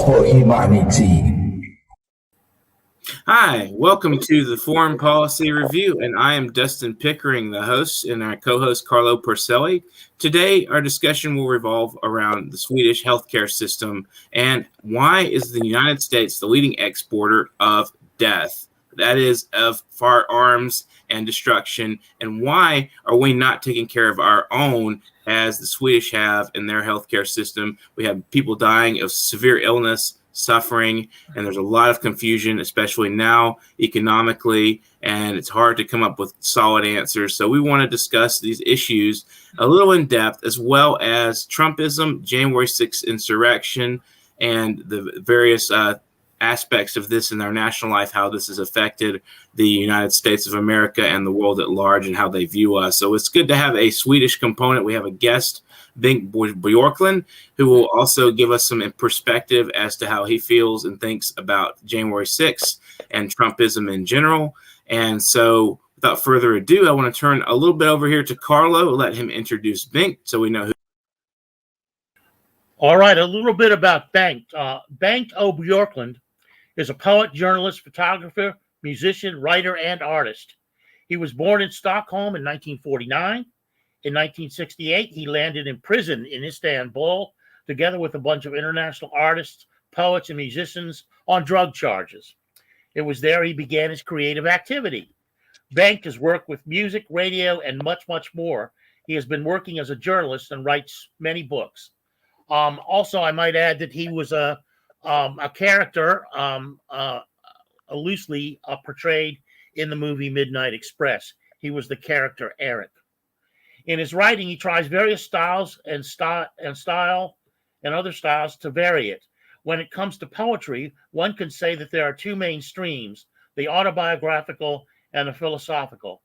for humanity. Hi, welcome to the Foreign Policy Review, and I am Dustin Pickering, the host, and our co-host Carlo Parcelli. Today, our discussion will revolve around the Swedish healthcare system and why is the United States the leading exporter of death, that is, of firearms and destruction, and why are we not taking care of our own as the Swedish have in their healthcare system. We have people dying of severe illness, suffering, and there's a lot of confusion, especially now economically, and it's hard to come up with solid answers. So we want to discuss these issues a little in depth, as well as Trumpism, January 6th insurrection, and the various aspects of this in our national life, how this has affected the United States of America and the world at large and how they view us. So it's good to have a Swedish component. We have a guest, Bengt Björklund, who will also give us some perspective as to how he feels and thinks about January 6th and Trumpism in general. And so without further ado, I want to turn a little bit over here to Carlo, let him introduce Bengt so we know who. All right, a little bit about Bengt. Bengt O. Björklund is a poet, journalist, photographer, musician, writer, and artist. He was born in Stockholm in 1949. In 1968, he landed in prison in Istanbul, together with a bunch of international artists, poets, and musicians on drug charges. It was there he began his creative activity. Bengt has worked with music, radio, and much, much more. He has been working as a journalist and writes many books. Also, I might add that he was a character loosely portrayed in the movie Midnight Express. He was the character Eric. In his writing, he tries various styles and other styles to vary it. When it comes to poetry, one can say that there are two main streams, the autobiographical and the philosophical.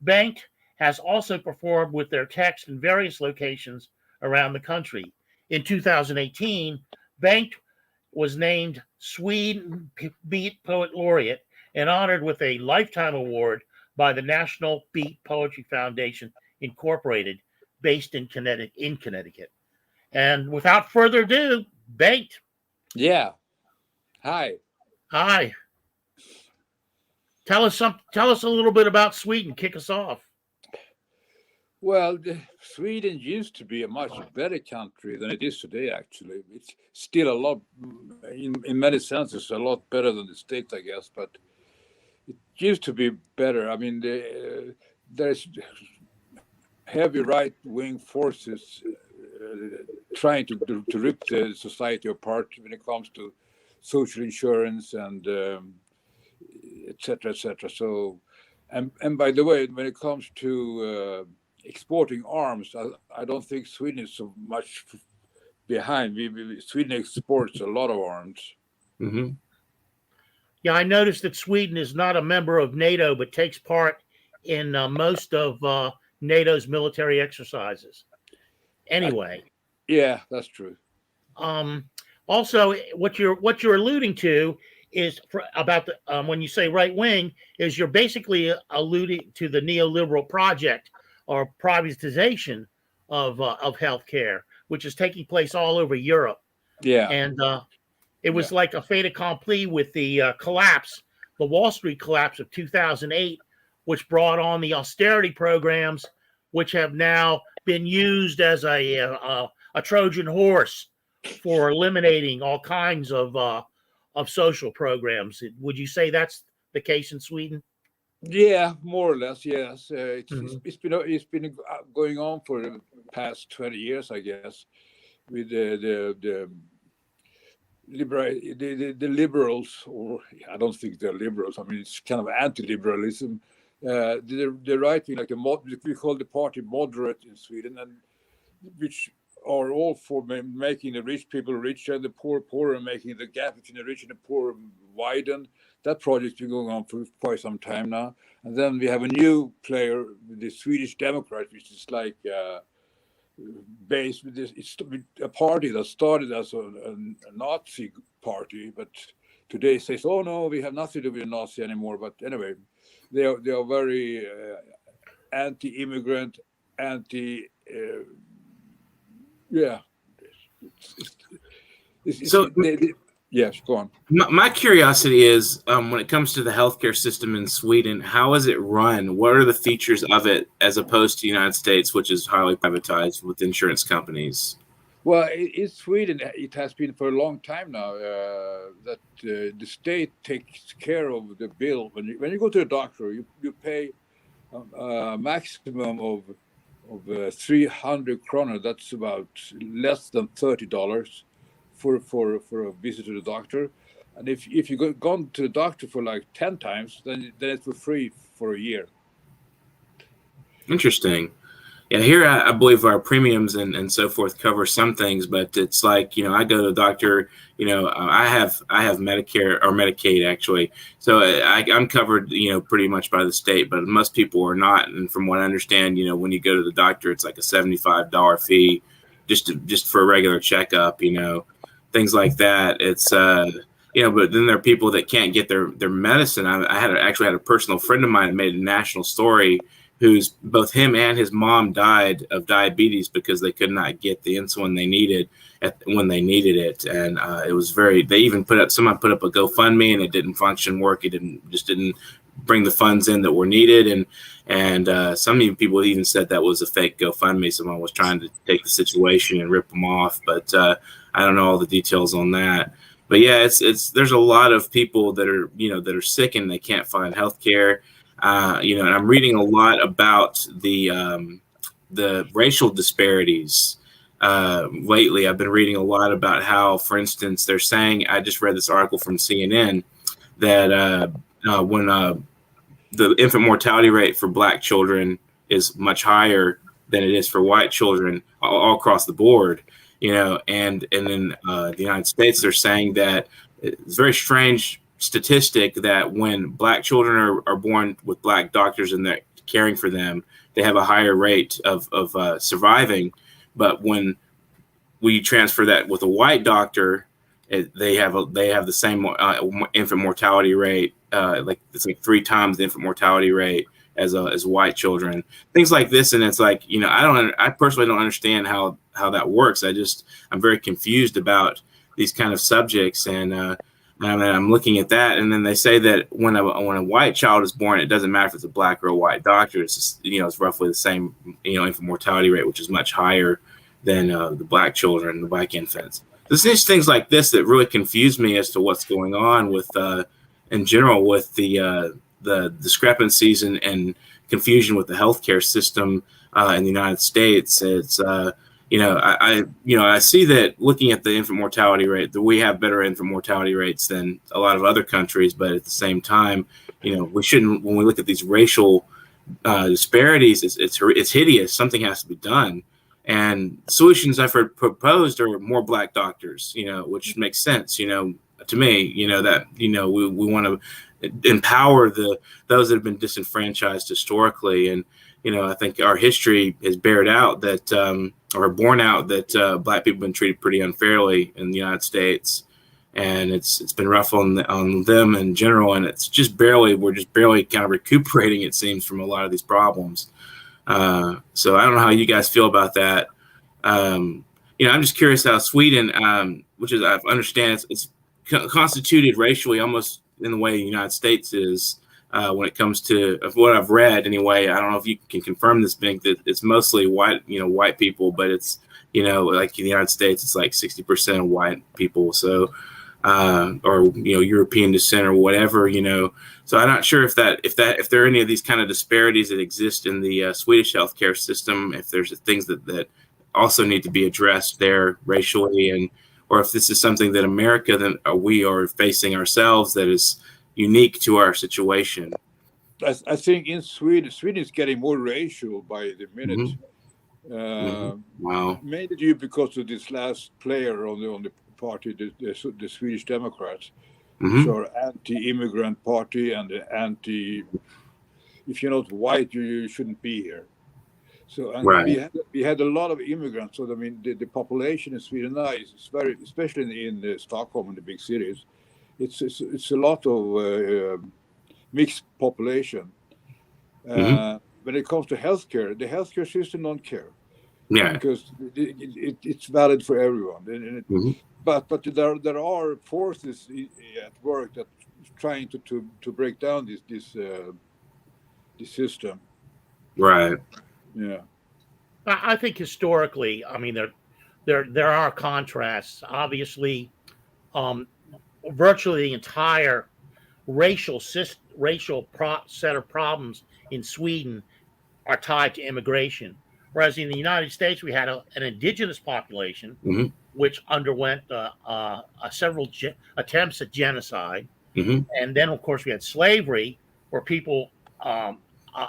Bengt has also performed with their text in various locations around the country. In 2018, Bengt was named Sweden Beat Poet Laureate and honored with a Lifetime Award by the National Beat Poetry Foundation Incorporated, based in Connecticut. And without further ado, Bengt. Yeah. Hi. Tell us a little bit about Sweden. Kick us off. Well, Sweden used to be a much better country than it is today, actually. It's still a lot, in many senses, a lot better than the States, I guess, but it used to be better. I mean, there's heavy right-wing forces trying to rip the society apart when it comes to social insurance and et cetera, et cetera. So, and by the way, when it comes to exporting arms, I don't think Sweden is so much behind. Sweden exports a lot of arms. Mm-hmm. Yeah, I noticed that Sweden is not a member of NATO, but takes part in most of NATO's military exercises. Anyway. Yeah, that's true. Also, what you're alluding to is about the when you say right wing, is you're basically alluding to the neoliberal project or privatization of healthcare, which is taking place all over Europe. Yeah, and it was like a fait accompli with the the Wall Street collapse of 2008, which brought on the austerity programs, which have now been used as a Trojan horse for eliminating all kinds of social programs. Would you say that's the case in Sweden? Yeah, more or less, yes. It's been going on for the past 20 years, I guess, with the liberals, or I don't think they're liberals. I mean, it's kind of anti-liberalism. The right wing, like we call the party moderate in Sweden, and which are all for making the rich people richer and the poor poorer, and making the gap between the rich and the poor widen. That project's been going on for quite some time now. And then we have a new player, the Swedish Democrat, which is like based with this. It's a party that started as a Nazi party, but today says, "Oh no, we have nothing to do with a Nazi anymore." But anyway, they are very anti-immigrant, anti. Yeah. So Yes, go on. My curiosity is, when it comes to the healthcare system in Sweden, how is it run? What are the features of it as opposed to the United States, which is highly privatized with insurance companies? Well, in Sweden, it has been for a long time now that the state takes care of the bill. When you go to the doctor, you pay a maximum of 300 kroner. That's about less than $30 for a visit to the doctor. And if you gone to the doctor for like 10 times, then it's for free for a year. Interesting. Yeah, here I believe our premiums and so forth cover some things, but it's like, I go to the doctor, I have Medicare or Medicaid actually. So I'm covered, pretty much by the state, but most people are not. And from what I understand, when you go to the doctor, it's like a $75 fee just for a regular checkup, things like that. It's, but then there are people that can't get their medicine. I actually had a personal friend of mine that made a national story who's both him and his mom died of diabetes because they could not get the insulin they needed when they needed it. And it was they even someone put up a GoFundMe and it didn't work. It didn't bring the funds in that were needed. And some people even said that was a fake GoFundMe. Someone was trying to take the situation and rip them off. But I don't know all the details on that. But yeah, there's a lot of people that are sick and they can't find health care. And I'm reading a lot about the racial disparities lately. I've been reading a lot about how, for instance, they're saying, I just read this article from CNN that when the infant mortality rate for Black children is much higher than it is for white children all across the board, and in the United States, they're saying that it's very strange statistic that when Black children are born with Black doctors and they're caring for them, they have a higher rate of surviving. But when we transfer that with a white doctor, they have the same infant mortality rate. It's like 3 times the infant mortality rate as white children. Things like this, and it's like I personally don't understand how that works. I'm very confused about these kind of subjects and. I'm looking at that, and then they say that when a white child is born, it doesn't matter if it's a Black or a white doctor. It's just, it's roughly the same, infant mortality rate, which is much higher than the Black children, the Black infants. There's things like this that really confuse me as to what's going on with, in general, with the discrepancies and confusion with the healthcare system in the United States. It's I see that looking at the infant mortality rate, that we have better infant mortality rates than a lot of other countries. But at the same time, we shouldn't, when we look at these racial disparities, it's hideous. Something has to be done. And solutions I've heard proposed are more Black doctors, which makes sense, to me, that, we want to empower those that have been disenfranchised historically. And, I think our history has borne out that Black people have been treated pretty unfairly in the United States, and it's been rough on them in general. And we're just barely kind of recuperating, it seems, from a lot of these problems. So I don't know how you guys feel about that. I'm just curious how Sweden, which is, I understand it's constituted racially almost in the way the United States is. When it comes to what I've read, anyway, I don't know if you can confirm this, Bengt, that it's mostly white people, but it's, like in the United States, it's like 60% of white people. So, or, European descent or whatever, so I'm not sure if there are any of these kind of disparities that exist in the Swedish healthcare system, if there's things that also need to be addressed there racially, or if this is something that America, that we are facing ourselves that is unique to our situation. I think in Sweden is getting more racial by the minute. Wow. Mainly due because of this last player on the party, the Swedish Democrats, which are anti-immigrant party and if you're not white, you shouldn't be here. So right. we had a lot of immigrants. So I mean, the population in Sweden now is very, especially in Stockholm and the big cities. It's a lot of mixed population. When it comes to healthcare, the healthcare system don't care. Yeah. Because it's valid for everyone. And but there are forces at work that trying to break down this system. Right. Yeah. I think historically, I mean, there are contrasts. Obviously, virtually the entire racial set of problems in Sweden are tied to immigration. Whereas in the United States, we had an indigenous population, Mm-hmm. which underwent several attempts at genocide. Mm-hmm. And then, of course, we had slavery, where people,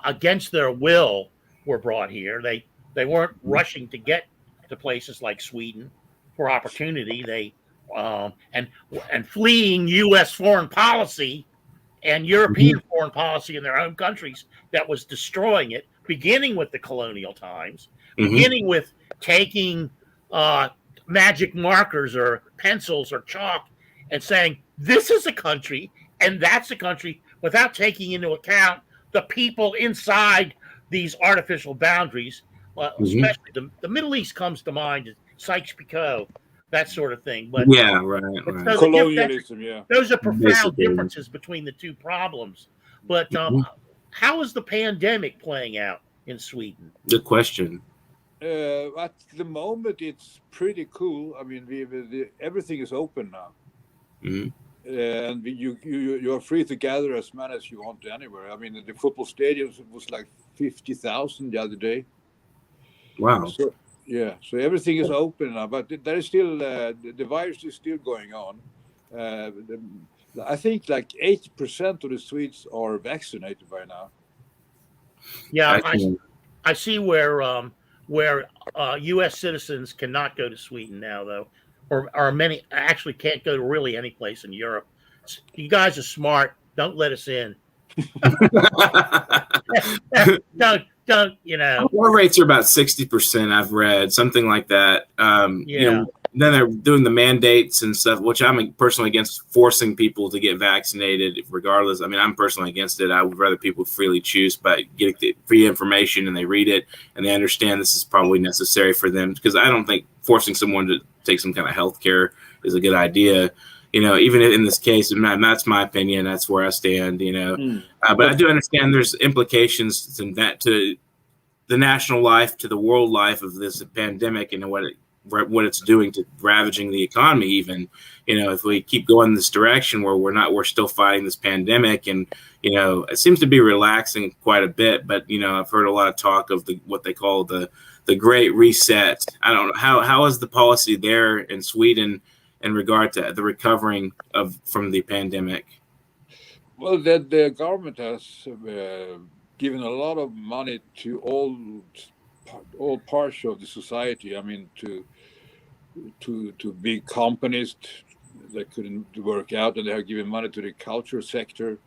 against their will, were brought here. They weren't rushing to get to places like Sweden for opportunity. They and fleeing U.S. foreign policy and European foreign policy in their own countries that was destroying it, beginning with the colonial times, beginning with taking magic markers or pencils or chalk and saying, this is a country and that's a country, without taking into account the people inside these artificial boundaries. Especially the Middle East comes to mind, Sykes-Picot, that sort of thing. But yeah, right. Colonialism, those are profound Basically. differences between the two problems. But how is the pandemic playing out in Sweden? Good question. At the moment, it's pretty cool. I mean, everything is open now, and you are free to gather as many as you want anywhere. I mean, the football stadiums was like 50,000 the other day. Wow. So everything is open now, but there is still the virus is still going on. I think like 80% of the Swedes are vaccinated by now. Yeah, I see where U.S. citizens cannot go to Sweden now, though, or many actually can't go to really any place in Europe. You guys are smart. Don't let us in. Don't, you know. Our rates are about 60%, I've read, something like that. You know, then they're doing the mandates and stuff, which I'm personally against forcing people to get vaccinated regardless. I mean, I'm personally against it. I would rather people freely choose by getting the free information and they read it and they understand this is probably necessary for them, because I don't think forcing someone to take some kind of health care is a good idea. You know, even in this case, and that's my opinion, that's where I stand, you know. But I do understand there's implications to the national life, to the world life of this pandemic and what it's doing to ravaging the economy. Even, you know, if we keep going this direction where we're still fighting this pandemic, and, you know, it seems to be relaxing quite a bit. But, you know, I've heard a lot of talk of what they call the Great Reset. I don't know how is the policy there in Sweden in regard to the recovering from the pandemic? Well, the government has given a lot of money to all parts of the society. I mean, to big companies that couldn't work out, and they have given money to the culture sector.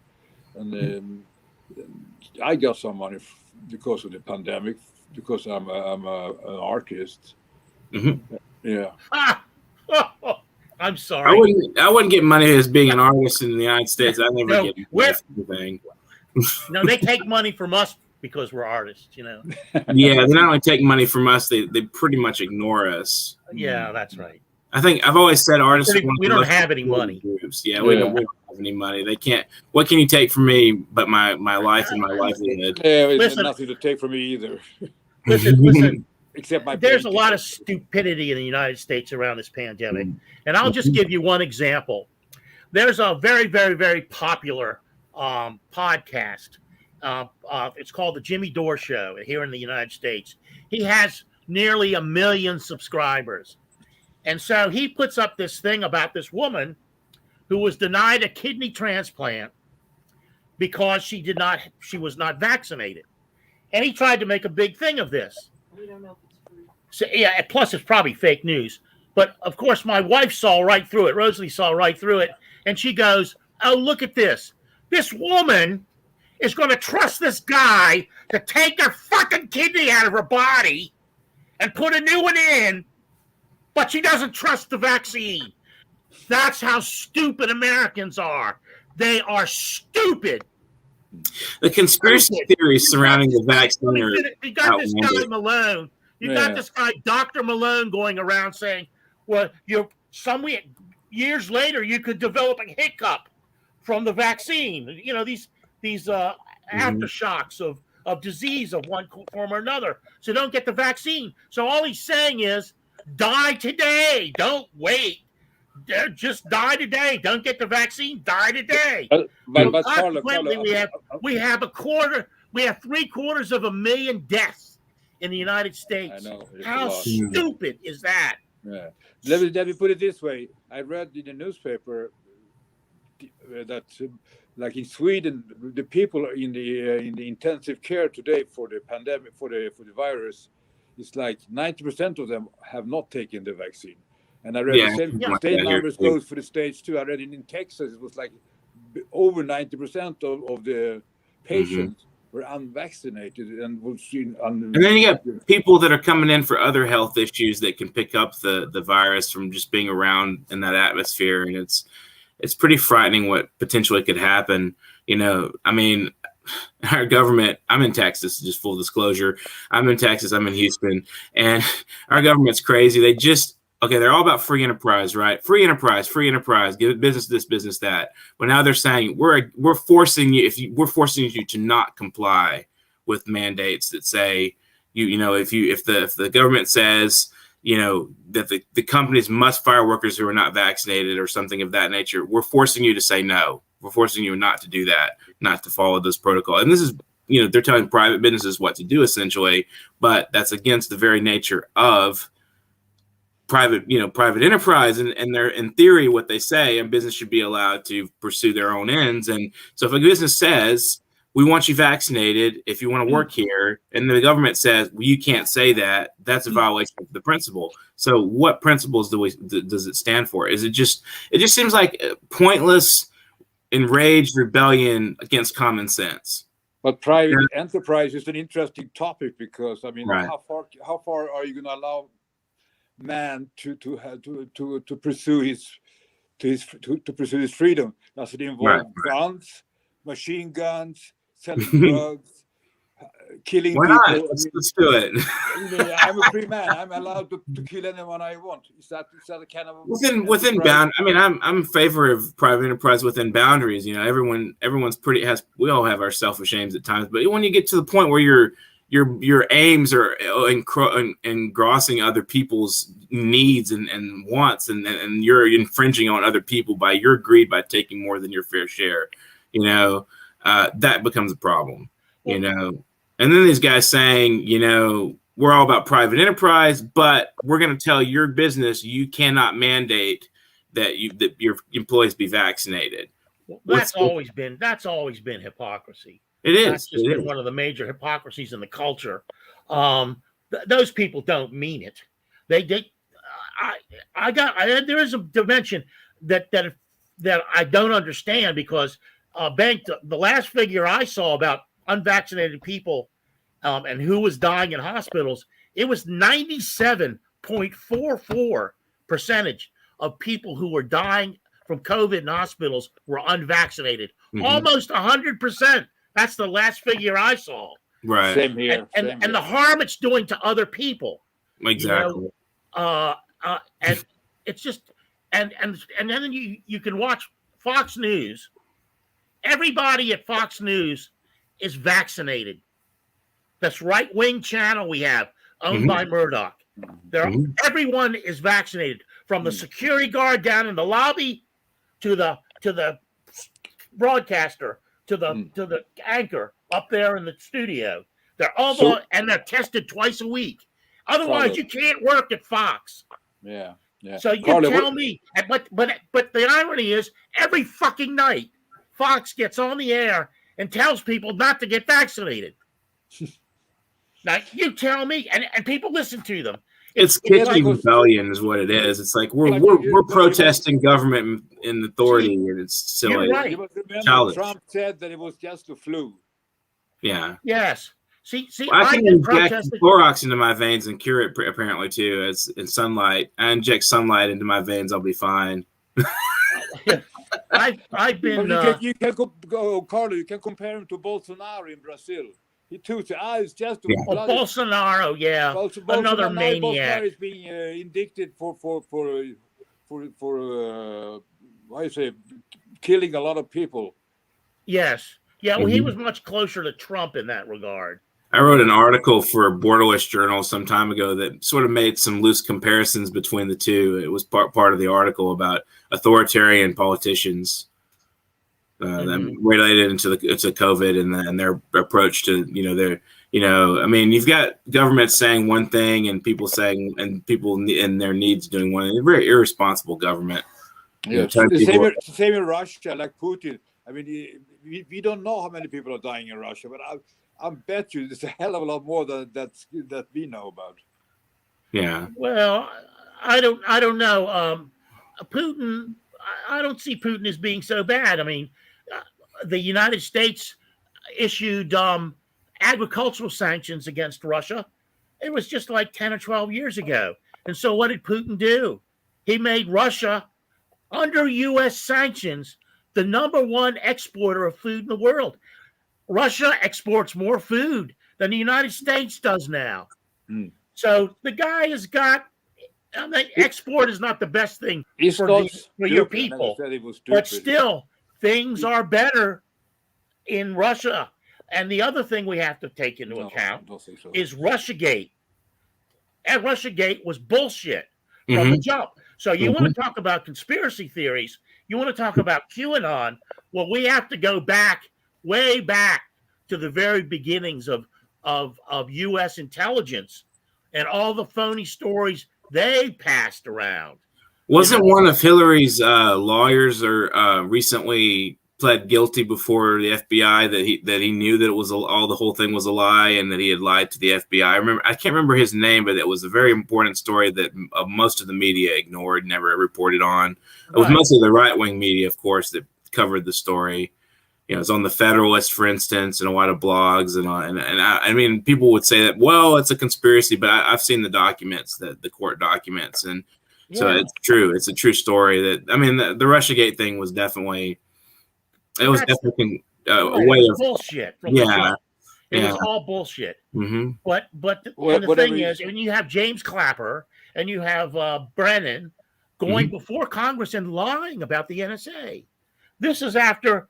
And I got some money because of the pandemic, because I'm an artist. Yeah. I'm sorry. I wouldn't get money as being an artist in the United States. I never get anything. No, they take money from us because we're artists, you know. Yeah, they not only take money from us, they pretty much ignore us. Yeah, that's right. I think I've always said artists. We don't have any money. Groups. Yeah, we don't have any money. They can't. What can you take from me but my life and my livelihood? Yeah, there's nothing to take from me either. Listen. Except there's a lot of stupidity in the United States around this pandemic, and I'll just give you one example. There's a very, very, very popular podcast. It's called The Jimmy Dore Show here in the United States. He has nearly 1 million subscribers. And so he puts up this thing about this woman who was denied a kidney transplant because she was not vaccinated. And he tried to make a big thing of this. We don't know if it's true. So, yeah, plus it's probably fake news. But of course, my wife saw right through it. Rosalie saw right through it. And she goes, oh, look at this. This woman is going to trust this guy to take her fucking kidney out of her body and put a new one in, but she doesn't trust the vaccine. That's how stupid Americans are. They are stupid. The conspiracy theories surrounding the vaccine are You got this guy Malone. You got this guy, Dr. Malone, going around saying, well, years later, you could develop a hiccup from the vaccine. You know, these aftershocks of disease of one form or another. So don't get the vaccine. So all he's saying is, die today. Don't wait. Just die today. Don't get the vaccine. Die today. But consequently, we have 750,000 deaths in the United States. I know. How stupid is that? Yeah. Let me put it this way. I read in the newspaper that, like in Sweden, the people in the intensive care today for the pandemic, for the virus, it's like 90% of them have not taken the vaccine. And I read the same numbers goes for the States too. I read in Texas, it was like over 90% of the patients were unvaccinated and was seen. And then you got people that are coming in for other health issues that can pick up the virus from just being around in that atmosphere, and it's pretty frightening what potentially could happen. You know, I mean, our government, I'm in Texas, just full disclosure. I'm in Texas, I'm in Houston, and our government's crazy. They're all about free enterprise, right? Free enterprise, give business this, business that. But now they're saying we're forcing you to not comply with mandates that say if the government says that the companies must fire workers who are not vaccinated or something of that nature, we're forcing you to say no. We're forcing you not to do that, not to follow this protocol. And this is, they're telling private businesses what to do essentially, but that's against the very nature of private enterprise, and they're, in theory, what they say, and business should be allowed to pursue their own ends. And so if a business says, we want you vaccinated if you want to work here, and the government says, well, you can't say that, that's a violation of the principle. So what principles does it stand for? It just seems like pointless, enraged rebellion against common sense. But private enterprise is an interesting topic because, I mean, right. how far are you going to allow man to pursue his freedom? Does it involve guns, machine guns, selling drugs, killing Why people? Not? Let's do it. I'm a free man. I'm allowed to kill anyone I want. Is that a kind of within bound? I mean, I'm in favor of private enterprise within boundaries. Everyone's we all have our selfish aims at times, but when you get to the point where your aims are engrossing other people's needs and wants, and you're infringing on other people by your greed by taking more than your fair share, that becomes a problem, And then these guys saying, we're all about private enterprise, but we're going to tell your business you cannot mandate that your employees be vaccinated. Well, that's always been hypocrisy. It is. That's just been one of the major hypocrisies in the culture. Those people don't mean it. There is a dimension that I don't understand because Bengt, the last figure I saw about unvaccinated people and who was dying in hospitals, it was 97.44% of people who were dying from COVID in hospitals were unvaccinated. Almost 100%. That's the last figure I saw. Right. Same here. And the harm it's doing to other people. Exactly. And it's just and then you can watch Fox News. Everybody at Fox News is vaccinated. That's right-wing channel we have, owned by Murdoch. Everyone is vaccinated, from the security guard down in the lobby to the broadcaster to the anchor up there in the studio. They're all and they're tested twice a week. Otherwise, you can't work at Fox. Yeah. So you tell me, but the irony is, every fucking night, Fox gets on the air and tells people not to get vaccinated. Now you tell me, and people listen to them. It's kitchen rebellion, is what it is. It's like we're protesting government and authority, and it's silly. You're right. Remember, Trump said that it was just the flu. Yeah. Yes. See, I can inject Clorox into my veins and cure it apparently too, as in sunlight. I inject sunlight into my veins, I'll be fine. I've been. You can go, Carlo. You can compare him to Bolsonaro in Brazil. He too said, it's just Bolsonaro, yeah, another maniac. Bolsonaro is being indicted for how you say, killing a lot of people. Yes. Yeah, well, he was much closer to Trump in that regard. I wrote an article for a Borderless journal some time ago that sort of made some loose comparisons between the two. It was part of the article about authoritarian politicians that related to COVID and their approach to, I mean, you've got government saying one thing and people in their needs doing one. A very irresponsible government. Yeah, the same in Russia, like Putin. I mean, we don't know how many people are dying in Russia, but I bet you there's a hell of a lot more that we know about. Yeah. Well, I don't know. Putin, I don't see Putin as being so bad. I mean, the United States issued agricultural sanctions against Russia. It was just like 10 or 12 years ago. And so what did Putin do? He made Russia, under U.S. sanctions, the #1 exporter of food in the world. Russia exports more food than the United States does now. So the guy has got, export is not the best thing for your people, but still things are better in Russia. And the other thing we have to take into account is Russiagate. And Russiagate was bullshit from the jump. So you want to talk about conspiracy theories, you want to talk about QAnon, well, we have to go way back to the very beginnings of U.S. intelligence and all the phony stories they passed around. Wasn't one of Hillary's lawyers recently pled guilty before the FBI that he knew that it was the whole thing was a lie and that he had lied to the FBI? I can't remember his name, but it was a very important story that most of the media ignored, never reported on. It was mostly the right-wing media, of course, that covered the story. It's on the Federalist, for instance, and a lot of blogs, and I mean, people would say that, well, it's a conspiracy, but I've seen the documents, the court documents, and so it's true. It's a true story. That, I mean, the Russiagate thing was definitely. It was definitely a way of bullshit. It was all bullshit. But the thing is, when you have James Clapper and you have Brennan going before Congress and lying about the NSA, this is after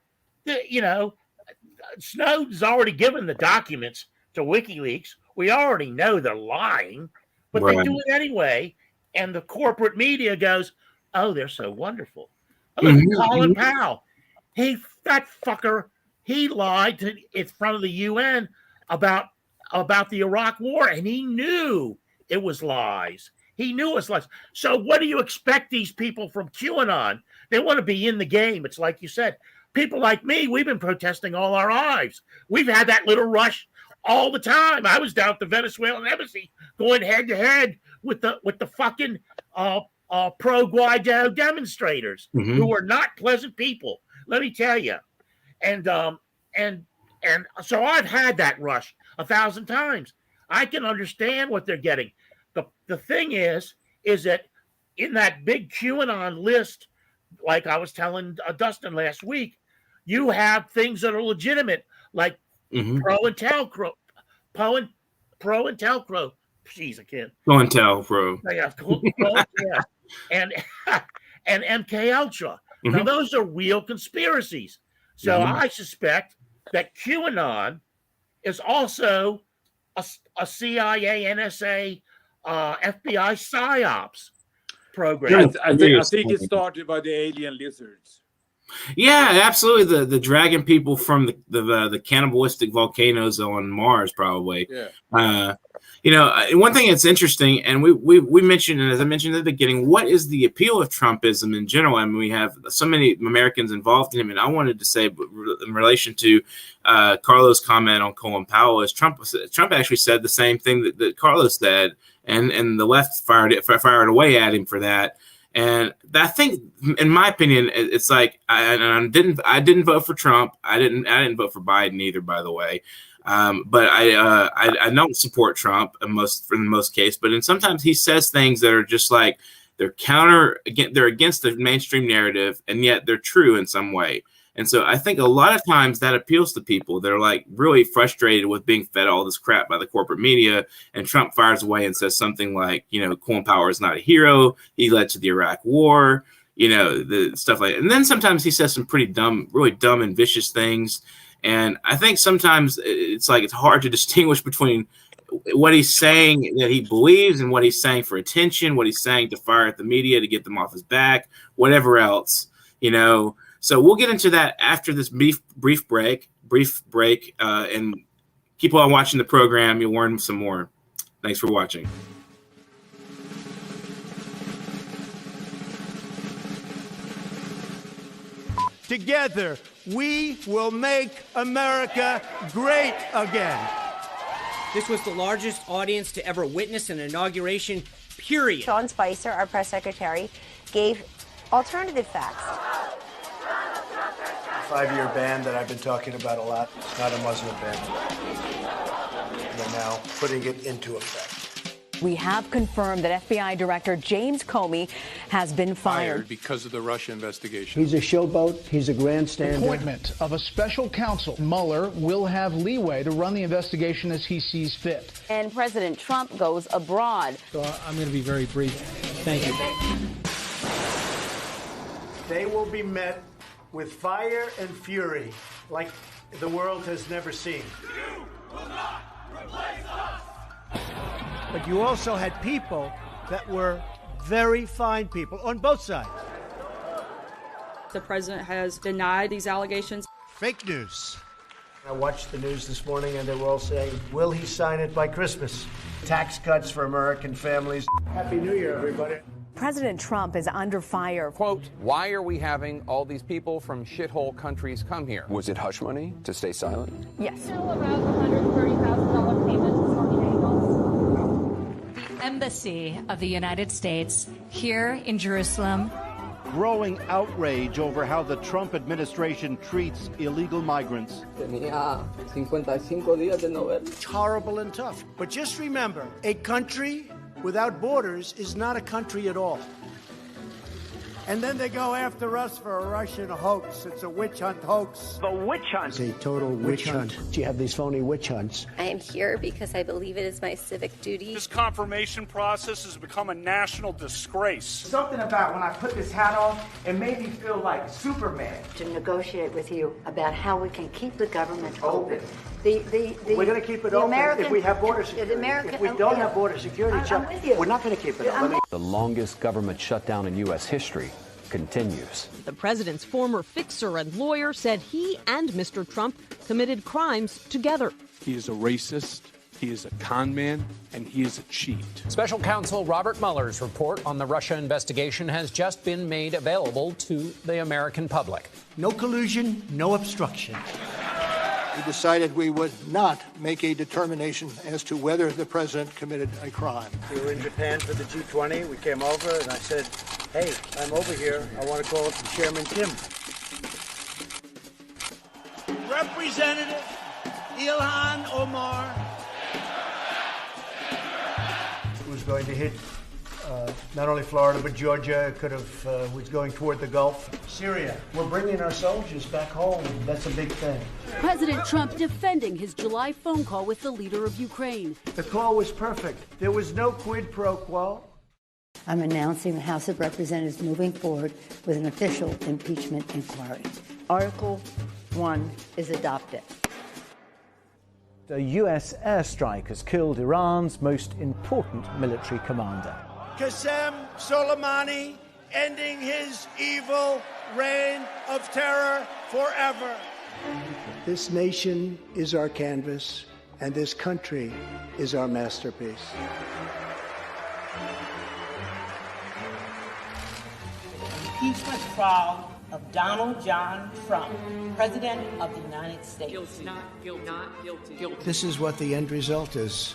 Snowden's already given the documents to WikiLeaks. We already know they're lying, but they do it anyway. And the corporate media goes, "Oh, they're so wonderful." Look at Colin Powell. That fucker, he lied in front of the UN about the Iraq War, and he knew it was lies. He knew it was lies. So what do you expect these people from QAnon? They want to be in the game. It's like you said, people like me, we've been protesting all our lives. We've had that little rush all the time. I was down at the Venezuelan embassy going head to head with the fucking pro-Guaido demonstrators who are not pleasant people. Let me tell you, and so I've had that rush 1,000 times. I can understand what they're getting. The thing is that in that big QAnon list, like I was telling Dustin last week, you have things that are legitimate, like pro-Intelcro. Jeez, I can't. Pro-Intelcro. Yeah, and MK Ultra. Now, those are real conspiracies. So I suspect that QAnon is also a CIA, NSA, FBI PSYOPs program. I think it started by the alien lizards. Yeah, absolutely. The dragon people from the cannibalistic volcanoes on Mars, probably. Yeah. One thing that's interesting, and we mentioned, and as I mentioned at the beginning, what is the appeal of Trumpism in general? I mean, we have so many Americans involved in him, and I wanted to say, in relation to Carlo's comment on Colin Powell, is Trump actually said the same thing that Carlo said, and the left fired away at him for that. And I think, in my opinion, it's like I didn't vote for Trump. I didn't vote for Biden either, by the way. But I don't support Trump in the most case. But sometimes he says things that are just like they're against the mainstream narrative, and yet they're true in some way. And so I think a lot of times that appeals to people. They're like really frustrated with being fed all this crap by the corporate media. And Trump fires away and says something like, Colin Powell is not a hero. He led to the Iraq War, the stuff like that. And then sometimes he says some pretty dumb, really dumb and vicious things. And I think sometimes it's hard to distinguish between what he's saying that he believes and what he's saying for attention, what he's saying to fire at the media to get them off his back, whatever else, So we'll get into that after this brief break, and keep on watching the program. You'll learn some more. Thanks for watching. Together, we will make America great again. This was the largest audience to ever witness an inauguration, period. Sean Spicer, our press secretary, gave alternative facts. The 5-year ban that I've been talking about a lot, it's not a Muslim ban. They're now putting it into effect. We have confirmed that FBI Director James Comey has been fired because of the Russia investigation. He's a showboat. He's a grandstander. Appointment of a special counsel. Mueller will have leeway to run the investigation as he sees fit. And President Trump goes abroad. So I'm going to be very brief. Thank you. They will be met with fire and fury like the world has never seen. You will not replace us. But you also had people that were very fine people on both sides. The president has denied these allegations. Fake news. I watched the news this morning and they were all saying, will he sign it by Christmas? Tax cuts for American families. Happy New Year, everybody. President Trump is under fire. Quote, why are we having all these people from shithole countries come here? Was it hush money to stay silent? Yes. Still around $130,000 payment to Stormy Daniels. The Embassy of the United States here in Jerusalem. Growing outrage over how the Trump administration treats illegal migrants. Tenía 55 días de no ver. It's horrible and tough. But just remember, a country without borders is not a country at all. And then they go after us for a Russian hoax. It's a witch hunt hoax. The witch hunt. It's a total witch hunt. You have these phony witch hunts. I am here because I believe it is my civic duty. This confirmation process has become a national disgrace. Something about when I put this hat on, it made me feel like Superman. To negotiate with you about how we can keep the government open. We're going to keep it open if we have border security. If we don't have border security, Chuck, we're not going to keep it open. The longest government shutdown in U.S. history continues. The president's former fixer and lawyer said he and Mr. Trump committed crimes together. He is a racist, he is a con man, and he is a cheat. Special counsel Robert Mueller's report on the Russia investigation has just been made available to the American public. No collusion, no obstruction. We decided we would not make a determination as to whether the president committed a crime. We were in Japan for the G20. We came over and I said, hey, I'm over here. I want to call up Chairman Kim. Representative Ilhan Omar, who's going to hit not only Florida, but Georgia, was going toward the Gulf. Syria, we're bringing our soldiers back home. That's a big thing. President Trump defending his July phone call with the leader of Ukraine. The call was perfect. There was no quid pro quo. I'm announcing the House of Representatives moving forward with an official impeachment inquiry. Article 1 is adopted. A U.S. airstrike has killed Iran's most important military commander. Qasem Soleimani ending his evil reign of terror forever. This nation is our canvas, and this country is our masterpiece. Impeachment trial of Donald John Trump, President of the United States. Guilty. Not guilty. Not guilty. Guilty. This is what the end result is.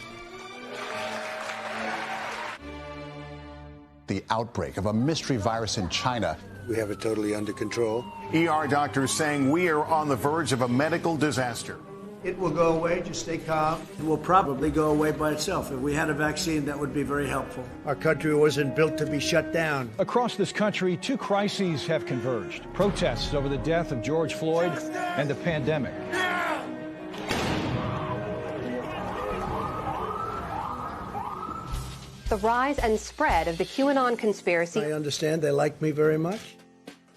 The outbreak of a mystery virus in China. We have it totally under control. ER doctors saying we are on the verge of a medical disaster. It will go away. Just stay calm. It will probably go away by itself. If we had a vaccine, that would be very helpful. Our country wasn't built to be shut down. Across this country, two crises have converged. Protests over the death of George Floyd and the pandemic. The rise and spread of the QAnon conspiracy. I understand they like me very much.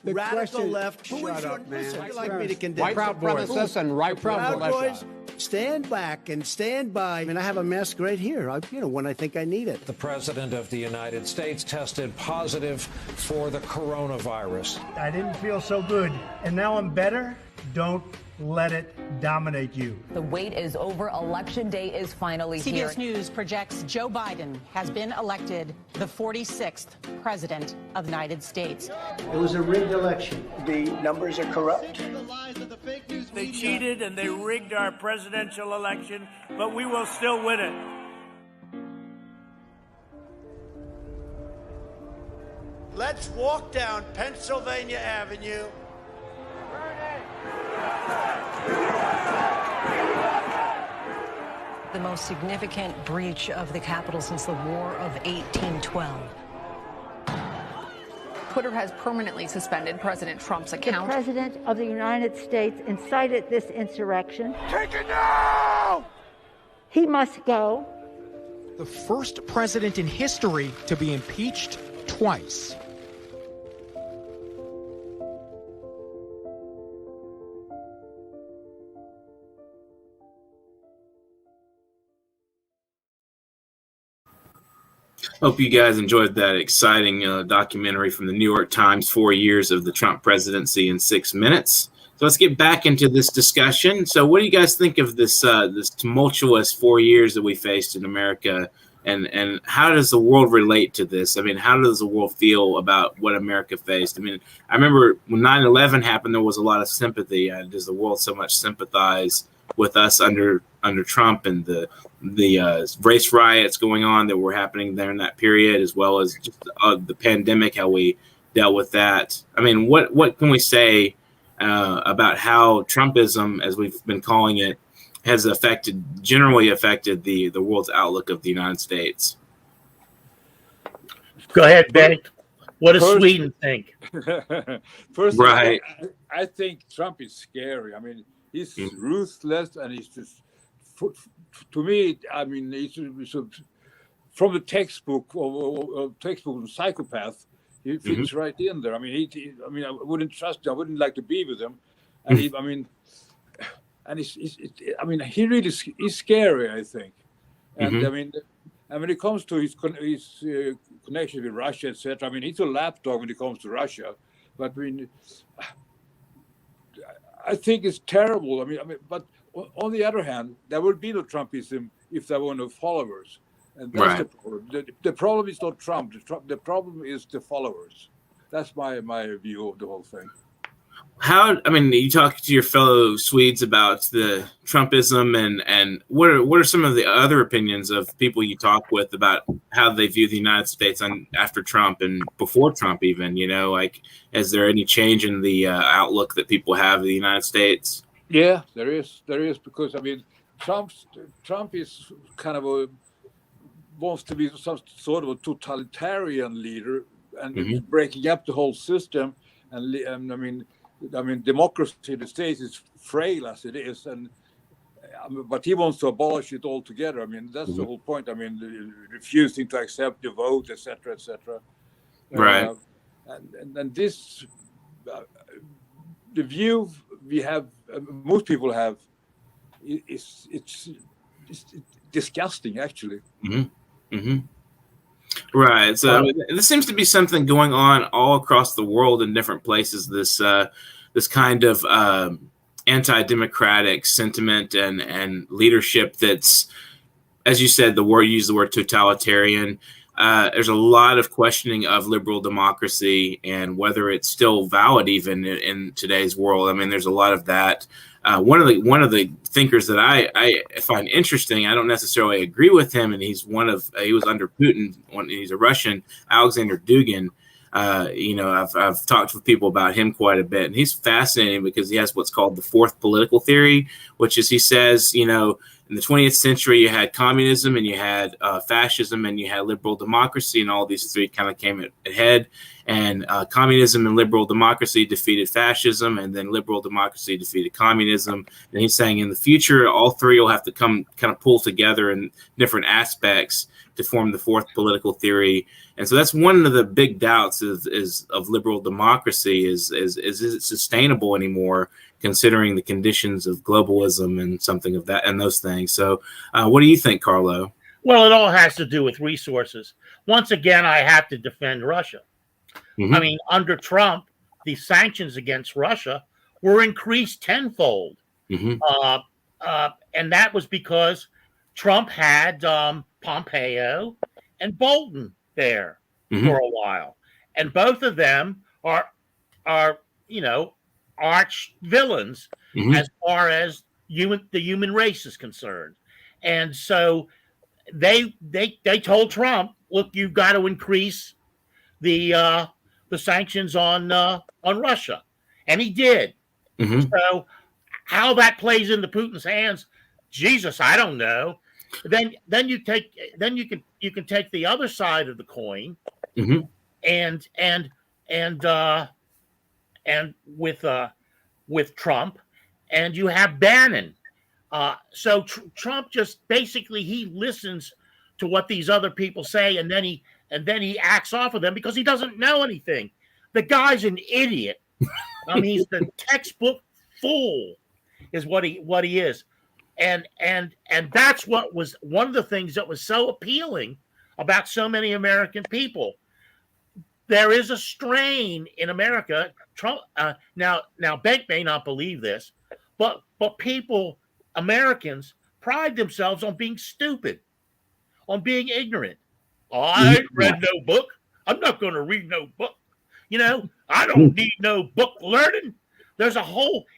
The radical left, shut up, man. You like me to condemn white supremacists and right Proud Boys, stand back and stand by. I mean, I have a mask right here, when I think I need it. The President of the United States tested positive for the coronavirus. I didn't feel so good, and now I'm better. Don't let it dominate you. The wait is over. Election day is finally here. CBS News projects Joe Biden has been elected the 46th president of the United States. It was a rigged election. The numbers are corrupt. They cheated and they rigged our presidential election, but we will still win it. Let's walk down Pennsylvania Avenue. The most significant breach of the Capitol since the War of 1812. Twitter has permanently suspended President Trump's account. The President of the United States incited this insurrection. Take it now! He must go. The first president in history to be impeached twice. Hope you guys enjoyed that exciting documentary from the New York Times, 4 years of the Trump presidency in 6 minutes. So let's get back into this discussion. So what do you guys think of this this tumultuous 4 years that we faced in America? And how does the world relate to this? I mean, how does the world feel about what America faced? I mean, I remember when 9/11 happened, there was a lot of sympathy. Does the world so much sympathize with us under Trump and the race riots going on that were happening there in that period, as well as just, the pandemic, how we dealt with that? I mean, what can we say about how Trumpism, as we've been calling it, has generally affected the world's outlook of the United States? Go ahead, Bengt. What does Sweden think? First, right. I think Trump is scary. I mean, he's ruthless, and he's just, to me, I mean, he's from the textbook or textbook of psychopath. He fits right in there. I mean, I wouldn't trust him. I wouldn't like to be with him. And he really is scary, I think. And I mean, and when it comes to his connection with Russia, etc., I mean, he's a lapdog when it comes to Russia. But I mean, I think it's terrible. I mean, but on the other hand, there will be no Trumpism if there were no followers, and that's the problem. The problem is not Trump. The problem is the followers. That's my view of the whole thing. I mean, you talk to your fellow Swedes about the Trumpism, and what are some of the other opinions of people you talk with about how they view the United States after Trump and before Trump even, like, is there any change in the outlook that people have of the United States? Yeah, there is, because, I mean, Trump is kind of wants to be some sort of a totalitarian leader and breaking up the whole system. And I mean, democracy in the States is frail as it is, but he wants to abolish it altogether. I mean, that's the whole point. I mean, refusing to accept the vote, etc., etc. Right. And this, the view we have, most people have, it's disgusting, actually. Right. So there seems to be something going on all across the world in different places. This kind of anti-democratic sentiment and leadership that's, as you said, use the word totalitarian. There's a lot of questioning of liberal democracy and whether it's still valid even in today's world. I mean, there's a lot of that. One of the thinkers that I find interesting, I don't necessarily agree with him, and he was under Putin. He's a Russian, Alexander Dugin. I've talked with people about him quite a bit, and he's fascinating because he has what's called the fourth political theory, which is, he says, in the 20th century, you had communism and you had fascism and you had liberal democracy, and all these three kind of came at head. And communism and liberal democracy defeated fascism, and then liberal democracy defeated communism. And he's saying in the future, all three will have to come kind of pull together in different aspects to form the fourth political theory. And so that's one of the big doubts of liberal democracy is it sustainable anymore, considering the conditions of globalism and something of that and those things. So what do you think, Carlo? Well, it all has to do with resources. Once again, I have to defend Russia. Mm-hmm. I mean, under Trump, the sanctions against Russia were increased tenfold. Mm-hmm. And that was because Trump had Pompeo and Bolton there Mm-hmm. for a while. And both of them are arch villains Mm-hmm. as far as the human race is concerned. And so they told Trump, look, you've got to increase the sanctions on Russia, and he did. Mm-hmm. So how that plays into Putin's hands, Jesus, I don't know. Then you can take the other side of the coin, Mm-hmm. and with Trump, and you have Bannon. So Trump just basically he listens to what these other people say, and then he acts off of them because he doesn't know anything. The guy's an idiot. I mean, he's the textbook fool, is what he is, and that's what was one of the things that was so appealing about so many American people. There is a strain in America. Trump now Bengt may not believe this, but people, Americans, pride themselves on being stupid, on being ignorant. Oh, I ain't read no book. I'm not going to read no book. I don't need no book learning. There's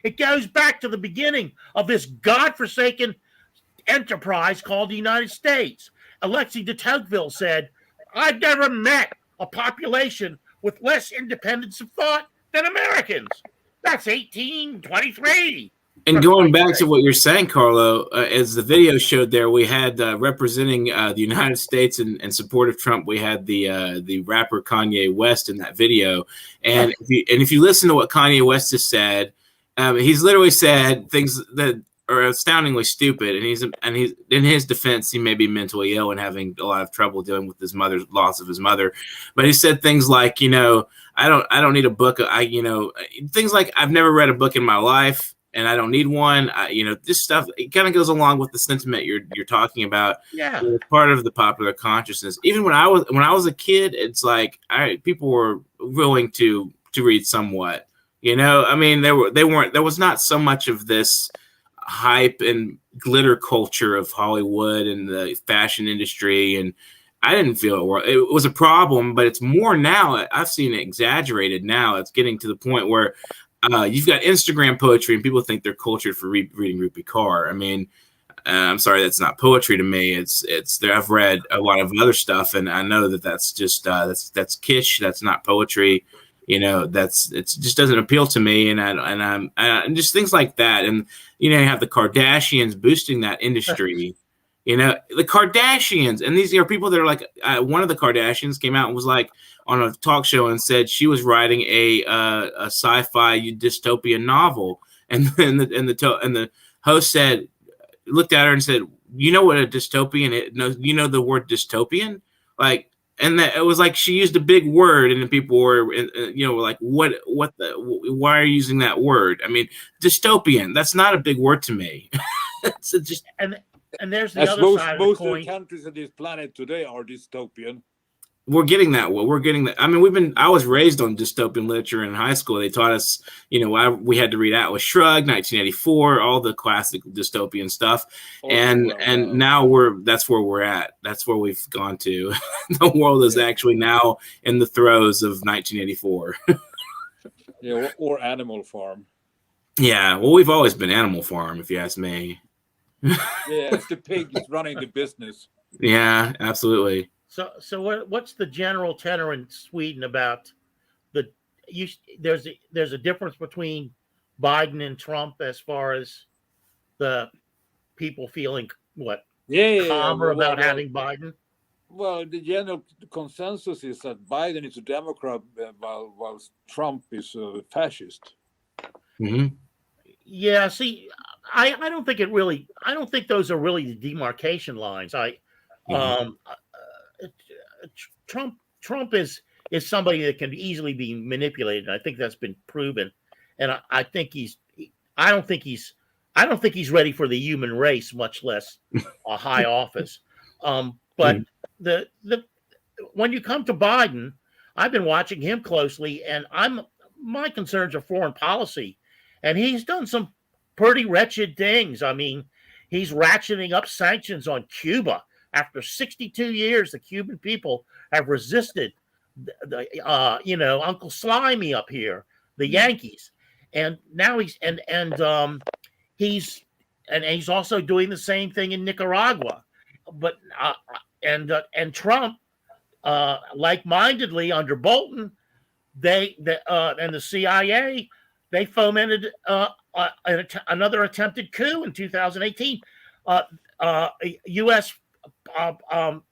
it goes back to the beginning of this godforsaken enterprise called the United States. Alexis de Tocqueville said, I've never met a population with less independence of thought than Americans. That's 1823. And going back to what you're saying, Carlo, as the video showed there, we had representing the United States in support of Trump, we had the rapper Kanye West in that video. And if you listen to what Kanye West has said, he's literally said things that are astoundingly stupid. And he's in his defense, he may be mentally ill and having a lot of trouble dealing with his loss of his mother. But he said things like, I don't need a book. Things like, I've never read a book in my life, and I don't need one. This stuff, it kind of goes along with the sentiment you're talking about. Yeah, it's part of the popular consciousness. Even when I was a kid, it's like people were willing to read somewhat. I mean, there was not so much of this hype and glitter culture of Hollywood and the fashion industry, and I didn't feel it was a problem. But it's more now. I've seen it exaggerated now. It's getting to the point where you've got Instagram poetry, and people think they're cultured for reading Rupi Kaur. I mean, I'm sorry, that's not poetry to me. It's there. I've read a lot of other stuff, and I know that's just that's kitsch. That's not poetry. It just doesn't appeal to me, and I'm just things like that. And you have the Kardashians boosting that industry. The Kardashians, and these are people that are like, one of the Kardashians came out and was like on a talk show and said she was writing a sci-fi dystopian novel, and then the host looked at her and said, "You know what a dystopian is? No, you know the word dystopian?" And that it was like she used a big word, and the people were, like, why are you using that word? I mean, dystopian. That's not a big word to me. It's just and there's the other side of the coin. Most of the countries on this planet today are dystopian. We're getting that. We're getting that. I mean, I was raised on dystopian literature in high school. They taught us, we had to read Atlas Shrugged, 1984, all the classic dystopian stuff. And now that's where we're at. That's where we've gone to. The world is actually now in the throes of 1984. Yeah, or Animal Farm. Yeah, well, we've always been Animal Farm, if you ask me. Yeah, it's the pig is running the business. Yeah, absolutely. So what's the general tenor in Sweden about there's a difference between Biden and Trump as far as the people feeling calmer about having Biden. Well, the general consensus is that Biden is a Democrat, while Trump is a fascist. Mm-hmm. Yeah, see, I don't think I don't think those are really the demarcation lines. Trump is somebody that can easily be manipulated. I think that's been proven, and I don't think he's ready for the human race, much less a high office. But when you come to Biden, I've been watching him closely, and my concerns are foreign policy, and he's done some pretty wretched things. I mean, he's ratcheting up sanctions on Cuba. After 62 years, the Cuban people have resisted Uncle Slimy up here, the Yankees, and now he's also doing the same thing in Nicaragua. But and Trump, like-mindedly under Bolton, and the CIA, they fomented another attempted coup in 2018. U.S.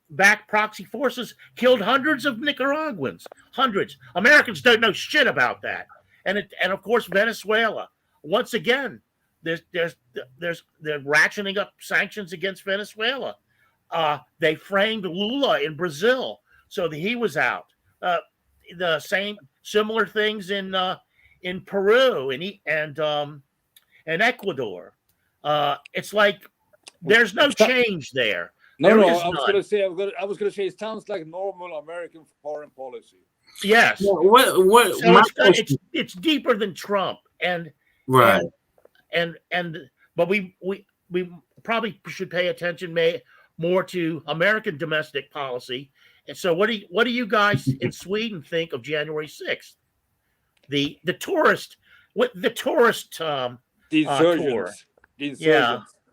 backed proxy forces killed hundreds of Nicaraguans. Hundreds. Americans don't know shit about that. And of course Venezuela. Once again, they're ratcheting up sanctions against Venezuela. They framed Lula in Brazil so that he was out. The similar things in Peru and Ecuador. It's like there's no change there. I was going to say it sounds like normal American foreign policy. Yes. Well, it's deeper than Trump, and right. But we probably should pay attention more to American domestic policy. And so, what do you guys in Sweden think of January 6th? The tourist tour.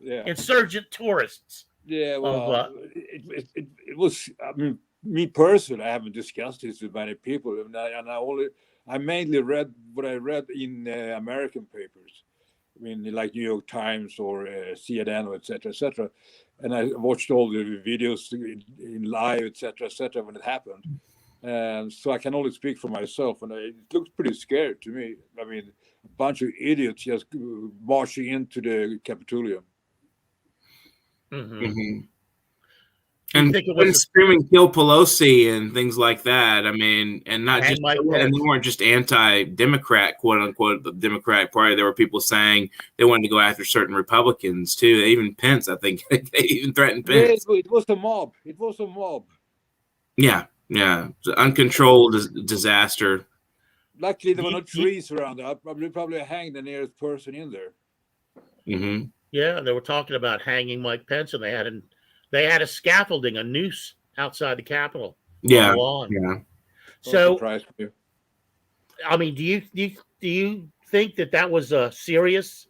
Insurgent tourists. Yeah, well, it was. I mean, me personally, I haven't discussed this with many people, and I mainly read what I read in American papers. I mean, like New York Times or CNN, or etc. And I watched all the videos in live, etc., when it happened. And so I can only speak for myself, and it looks pretty scary to me. I mean, a bunch of idiots just marching into the Capitolium. Mm-hmm. Mm-hmm. And screaming "Kill Pelosi" and things like that. I mean, and they weren't just anti-Democrat, quote unquote, the Democratic Party. There were people saying they wanted to go after certain Republicans too. Even Pence, I think, they even threatened Pence. Yeah, it was a mob. Yeah, it's an uncontrolled disaster. Luckily, there were no trees around. I probably hanged the nearest person in there. Mm-hmm. Yeah, they were talking about hanging Mike Pence, and they had a scaffolding, a noose outside the Capitol. Yeah, yeah. So, I mean, do you think that was a serious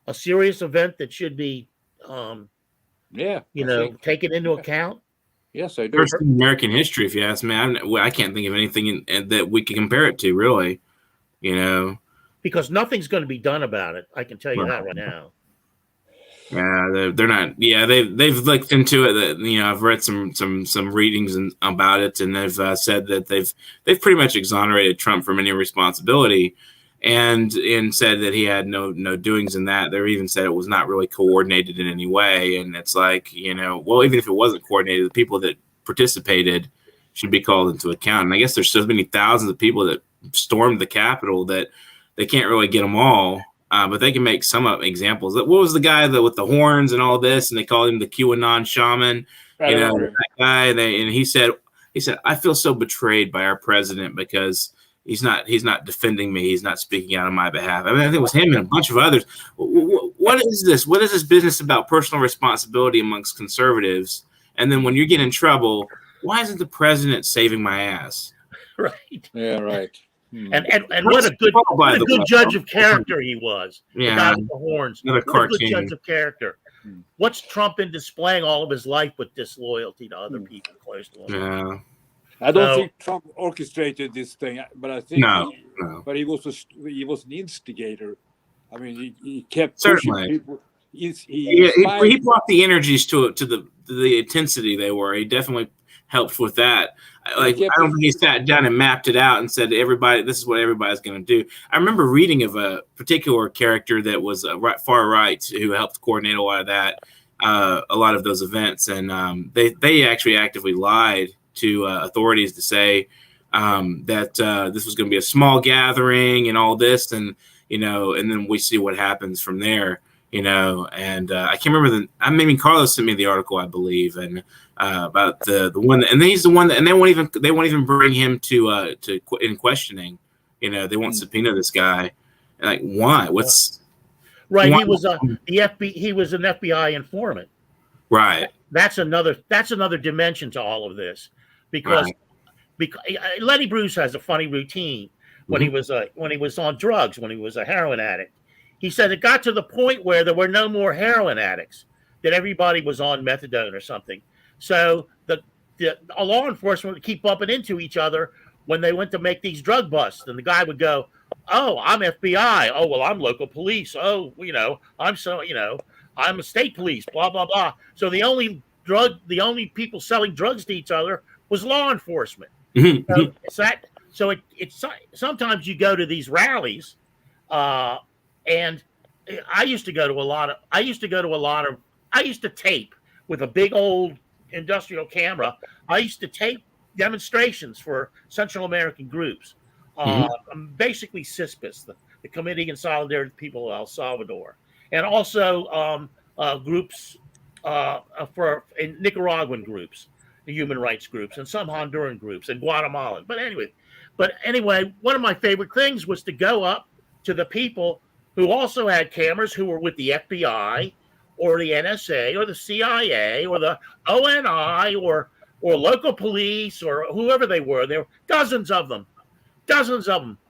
event that should be, taken into account? Yes, I do. First in American history, if you ask me. I can't think of anything that we can compare it to, really. Because nothing's going to be done about it. I can tell you that right now. Yeah, they're not. Yeah, they've looked into it. That I've read some readings about it, and they've said that they've pretty much exonerated Trump from any responsibility, and said that he had no doings in that. They've even said it was not really coordinated in any way, and it's like well, even if it wasn't coordinated, the people that participated should be called into account. And I guess there's so many thousands of people that stormed the Capitol that they can't really get them all. But they can make some examples. What was the guy with the horns and all this, and they called him the QAnon shaman? That guy. And he said, I feel so betrayed by our president because he's not defending me. He's not speaking out on my behalf. I mean, I think it was him and a bunch of others. What is this? What is this business about personal responsibility amongst conservatives? And then when you get in trouble, why isn't the president saving my ass? Right. Yeah. Right. And what a good judge of character he was. Yeah, the guy with the horns. What a good judge of character. What's Trump been displaying all of his life with disloyalty to other people close to him? Yeah. I don't think Trump orchestrated this thing, but I think but he was an instigator. I mean, he kept pushing people. He brought the energies to the intensity they were. He definitely helped with that. I don't think he sat down and mapped it out and said to everybody, this is what everybody's going to do. I remember reading of a particular character that was far right who helped coordinate a lot of that, a lot of those events. And they actually actively lied to authorities to say that this was going to be a small gathering and all this. And, and then we see what happens from there. And I can't remember Carlo sent me the article, I believe, and about the one, and he's the one that, and they won't even bring him to in questioning. They won't subpoena this guy. Like, why? What's right? Why? He was he was an FBI informant. Right. That's another dimension to all of this, because Lenny Bruce has a funny routine when he was on drugs, when he was a heroin addict. He said it got to the point where there were no more heroin addicts, that everybody was on methadone or something. So the law enforcement would keep bumping into each other when they went to make these drug busts. And the guy would go, "Oh, I'm FBI. Oh, well, I'm local police. Oh, I'm a state police, blah, blah, blah." So the only people selling drugs to each other was law enforcement. So sometimes you go to these rallies, and I used to tape with a big old industrial camera. I used to tape demonstrations for Central American groups, basically CISPAS, the Committee in Solidarity with the People of El Salvador, and also groups for Nicaraguan groups, the human rights groups, and some Honduran groups, and Guatemalan. But anyway, one of my favorite things was to go up to the people who also had cameras, who were with the FBI or the NSA or the CIA or the ONI or local police or whoever they were. There were dozens of them,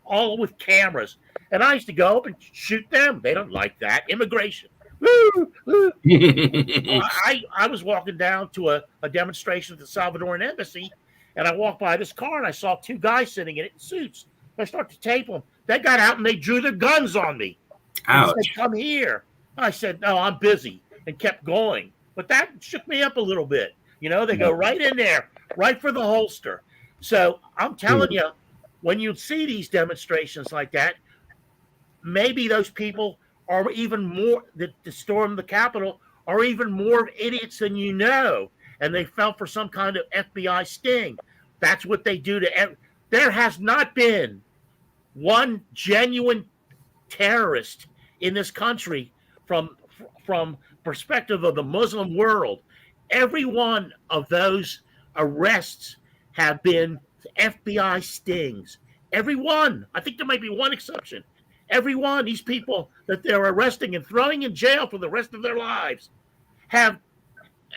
all with cameras. And I used to go up and shoot them. They don't like that. Immigration. Woo, woo. I was walking down to a demonstration at the Salvadoran embassy, and I walked by this car, and I saw two guys sitting in it in suits. I started to tape them. They got out, and they drew their guns on me. Ouch. They said, "Come here." I said, "No, I'm busy," and kept going. But that shook me up a little bit. They go right in there, right for the holster. So I'm telling you, when you see these demonstrations like that, maybe those people are even more, that storm the Capitol, are even more idiots than you know. And they fell for some kind of FBI sting. That's what they do to there has not been one genuine terrorist in this country from perspective of the Muslim world. Every one of those arrests have been FBI stings. Every one. I think there might be one exception. Every one, these people that they're arresting and throwing in jail for the rest of their lives,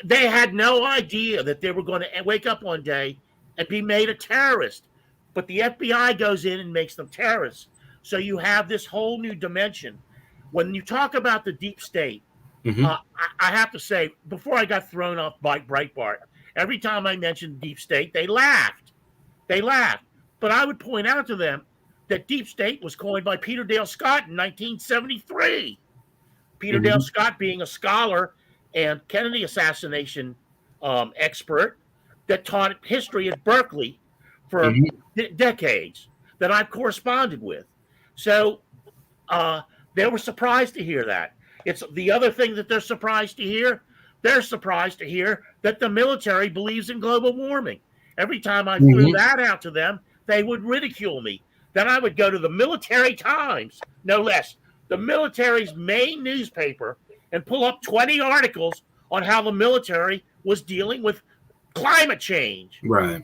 they had no idea that they were going to wake up one day and be made a terrorist. But the FBI goes in and makes them terrorists. So you have this whole new dimension. When you talk about the deep state, I have to say, before I got thrown off by Breitbart, every time I mentioned deep state, they laughed. But I would point out to them that deep state was coined by Peter Dale Scott in 1973. Peter Dale Scott being a scholar and Kennedy assassination expert that taught history at Berkeley for decades, that I've corresponded with. So they were surprised to hear that. It's the other thing that they're surprised to hear. They're surprised to hear that the military believes in global warming. Every time I threw that out to them, they would ridicule me. Then I would go to the Military Times, no less, the military's main newspaper, and pull up 20 articles on how the military was dealing with climate change. Right.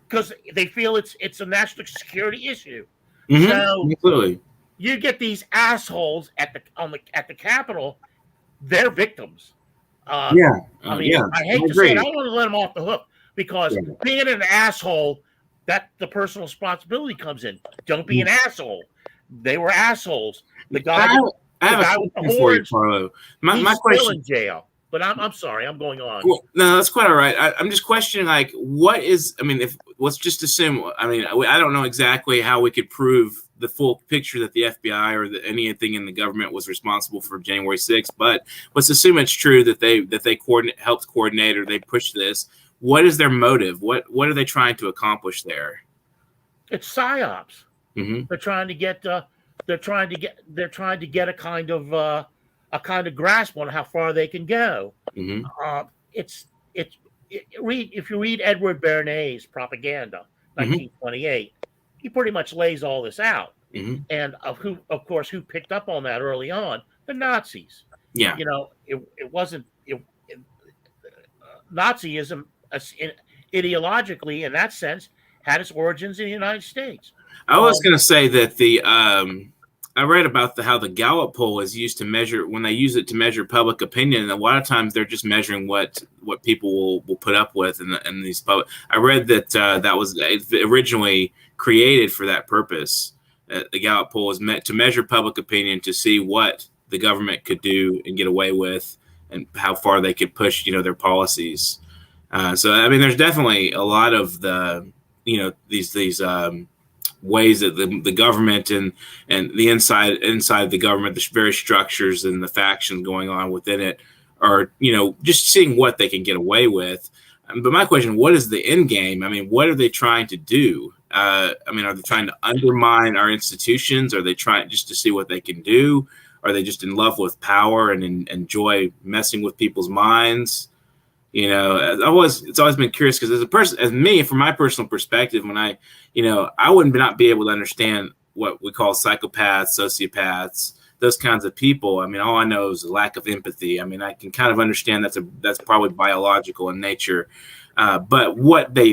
Because they feel it's a national security issue. So absolutely. You get these assholes at the Capitol, they're victims. I hate to say it, I don't want to let them off the hook, because being an asshole, that the personal responsibility comes in. Don't be an asshole. They were assholes. The guy with the horns, Carlo. My question in jail. But I'm sorry, I'm going on. Well, no, that's quite all right. I'm just questioning, like, what is? I mean, if let's just assume. I mean, I don't know exactly how we could prove the full picture that the FBI or anything in the government was responsible for January 6th. But let's assume it's true that they helped coordinate or they pushed this. What is their motive? What are they trying to accomplish there? It's psyops. Mm-hmm. They're trying to get a kind of grasp on how far they can go. Mm-hmm. If you read Edward Bernays' Propaganda, 1928, he pretty much lays all this out. Mm-hmm. And of course, who picked up on that early on? The Nazis. Yeah. It wasn't Nazism ideologically, in that sense, had its origins in the United States. I was going to say that I read about how the Gallup poll is used to measure, when they use it to measure public opinion. And a lot of times they're just measuring what people will put up with in these public. I read that that was originally created for that purpose. The Gallup poll is meant to measure public opinion, to see what the government could do and get away with, and how far they could push, their policies. So I mean, there's definitely a lot of these ways that the government and the inside the government, the various structures and the factions going on within it are, just seeing what they can get away with. But my question, what is the end game? I mean, what are they trying to do? I mean, are they trying to undermine our institutions? Are they trying just to see what they can do? Are they just in love with power and enjoy messing with people's minds? It's always been curious, because from my personal perspective, when I would not be able to understand what we call psychopaths, sociopaths, those kinds of people. I mean, all I know is a lack of empathy. I mean, I can kind of understand that's probably biological in nature, but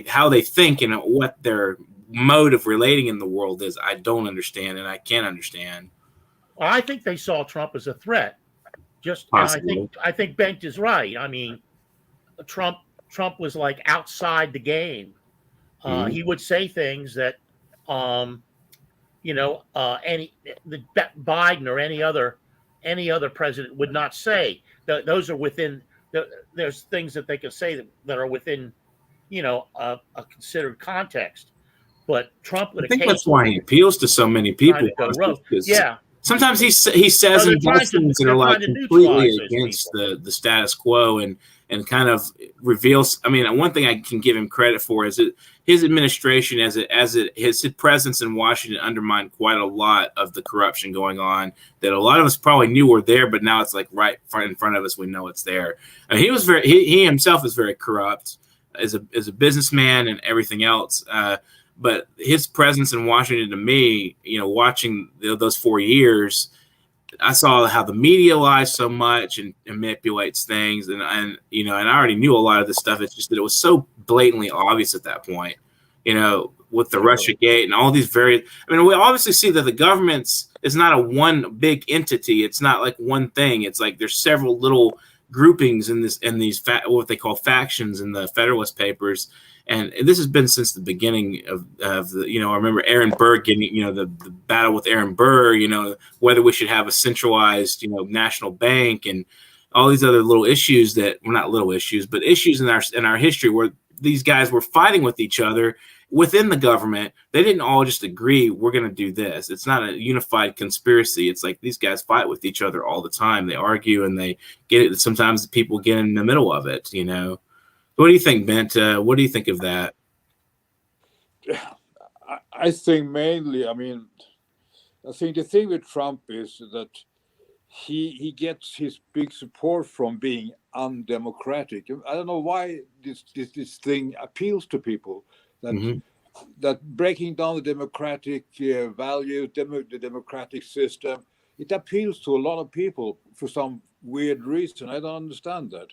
how they think and what their mode of relating in the world is, I don't understand, and I can't understand. Well, I think they saw Trump as a threat. I think Bengt is right. I mean, Trump was like outside the game. He would say things that, Biden or any other president would not say. Those are within. There's things that they can say that are within, a considered context. But Trump would. I think that's why he appeals to so many people. Yeah. Sometimes he says and does things that are like completely against the status quo and kind of reveals. I mean, one thing I can give him credit for is that his administration, his presence in Washington undermined quite a lot of the corruption going on that a lot of us probably knew were there, but now it's like right in front of us. We know it's there. I mean, he himself is very corrupt as a businessman and everything else. But his presence in Washington, to me, watching those 4 years, I saw how the media lies so much and manipulates things, and I already knew a lot of this stuff. It's just that it was so blatantly obvious at that point, with the Russiagate and all these various. I mean, we obviously see that the government's is not a one big entity. It's not like one thing. It's like there's several little groupings in these what they call factions in the Federalist Papers. And this has been since the beginning of the, I remember Aaron Burr getting, the battle with Aaron Burr, whether we should have a centralized, national bank and all these other little issues that were not little issues, but issues in our history where these guys were fighting with each other within the government. They didn't all just agree, we're going to do this. It's not a unified conspiracy. It's like these guys fight with each other all the time. They argue and they get it. Sometimes people get in the middle of it, What do you think, Bengt? What do you think of that? I think mainly, I think the thing with Trump is that he gets his big support from being undemocratic. I don't know why this thing appeals to people, that breaking down the democratic values, the democratic system, it appeals to a lot of people for some weird reason. I don't understand that.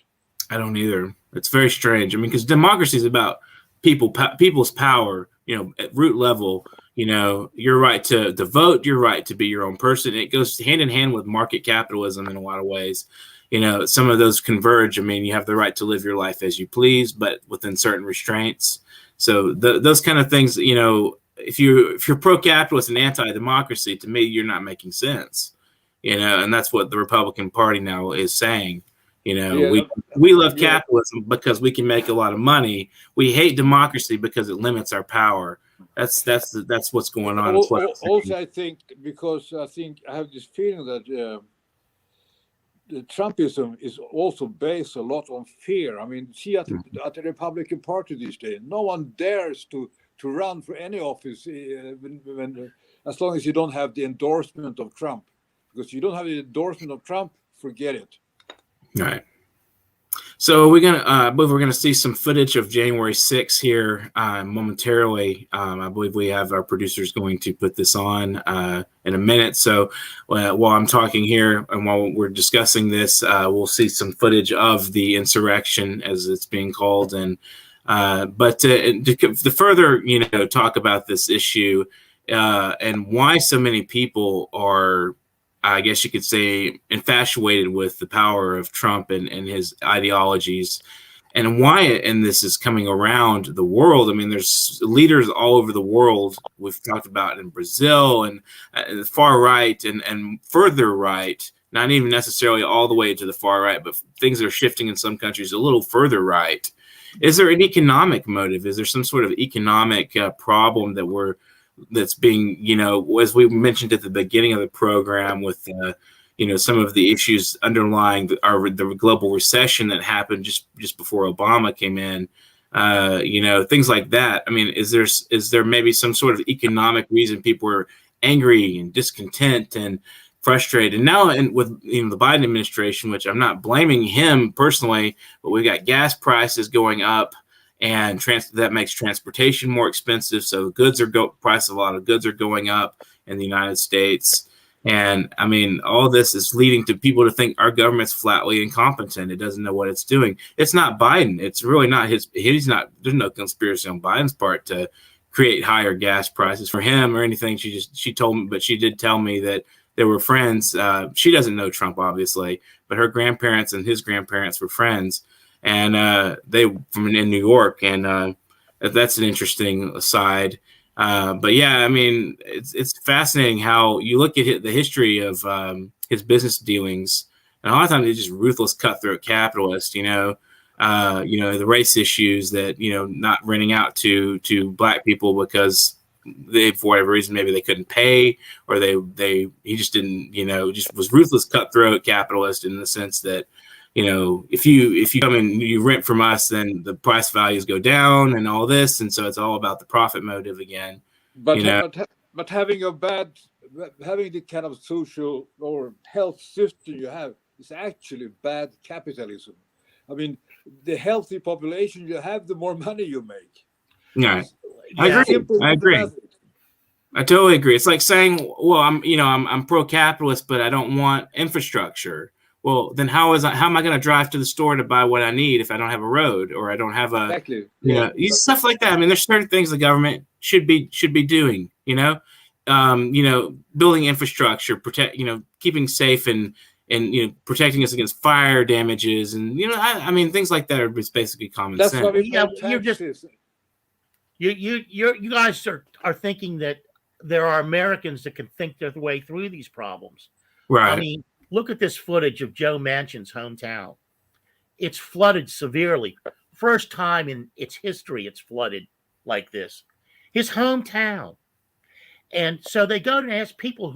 I don't either. It's very strange. I mean, because democracy is about people's power, at root level, your right to vote, your right to be your own person. It goes hand in hand with market capitalism in a lot of ways. Some of those converge. I mean, you have the right to live your life as you please, but within certain restraints. So those kind of things, if you're pro-capitalist and anti-democracy, to me, you're not making sense, and that's what the Republican Party now is saying. We love capitalism because we can make a lot of money. We hate democracy because it limits our power. That's what's going on. Also, I think I have this feeling that the Trumpism is also based a lot on fear. I mean, see at the Republican Party these days, no one dares to run for any office as long as you don't have the endorsement of Trump. Because if you don't have the endorsement of Trump, forget it. Right. So I believe we're gonna see some footage of January 6th here momentarily. I believe we have our producers going to put this on in a minute. So while I'm talking here and while we're discussing this, we'll see some footage of the insurrection as it's being called. And but to further, talk about this issue and why so many people are, I guess you could say, infatuated with the power of Trump and his ideologies, and why this is coming around the world. I mean, there's leaders all over the world. We've talked about in Brazil and the far right and further right, not even necessarily all the way to the far right, but things are shifting in some countries a little further right. Is there an economic motive? Is there some sort of economic problem that's being, as we mentioned at the beginning of the program with, some of the issues underlying the global recession that happened just before Obama came in, things like that. I mean, is there maybe some sort of economic reason people are angry and discontent and frustrated now? And with the Biden administration, which I'm not blaming him personally, but we've got gas prices going up. And that makes transportation more expensive. So price of a lot of goods are going up in the United States. And I mean, all this is leading to people to think our government's flatly incompetent. It doesn't know what it's doing. It's not Biden. It's really not there's no conspiracy on Biden's part to create higher gas prices for him or anything. She told me, but she did tell me that they were friends. She doesn't know Trump, obviously, but her grandparents and his grandparents were friends. And they from in New York, and that's an interesting aside. But yeah, I mean, it's fascinating how you look at the history of his business dealings, and a lot of times he's just ruthless, cutthroat capitalist. The race issues that not renting out to black people because they, for whatever reason, maybe they couldn't pay, or he just didn't, just was ruthless, cutthroat capitalist in the sense that. If you come and you rent from us, then the price values go down and all this, and so it's all about the profit motive again. But having the kind of social or health system you have is actually bad capitalism. I mean, the healthy population you have, the more money you make. Yeah, I agree. I totally agree. It's like saying, well, I'm pro-capitalist, but I don't want infrastructure. Well, then how am I going to drive to the store to buy what I need if I don't have a road or I don't have stuff like that? I mean, there's certain things the government should be doing, building infrastructure, keeping safe and protecting us against fire damages. And, I mean, things like that are just basically common sense. Why we you guys are thinking that there are Americans that can think their way through these problems. Right. I mean, look at this footage of Joe Manchin's hometown. It's flooded severely. First time in its history it's flooded like this. His hometown. And so they go and ask people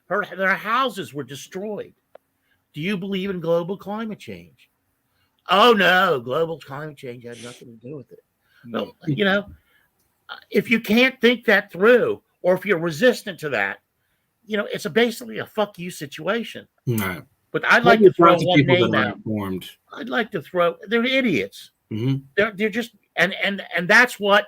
their houses were destroyed. Do you believe in global climate change? Oh, no, global climate change had nothing to do with it. No. If you can't think that through, or if you're resistant to that, it's basically a fuck you situation. Right. But I'd like to throw one name out. I'd like to they're idiots. Mm-hmm. They're just and that's what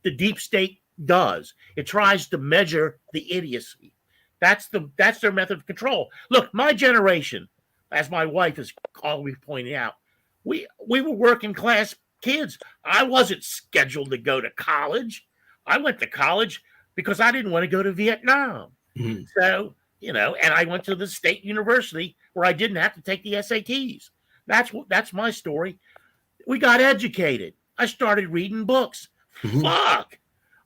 the deep state does. It tries to measure the idiocy. That's their method of control. Look, my generation, as my wife is always pointing out, we were working class kids. I wasn't scheduled to go to college. I went to college because I didn't want to go to Vietnam. Mm-hmm. So, and I went to the state university where I didn't have to take the SATs. That's my story. We got educated. I started reading books. Mm-hmm. Fuck.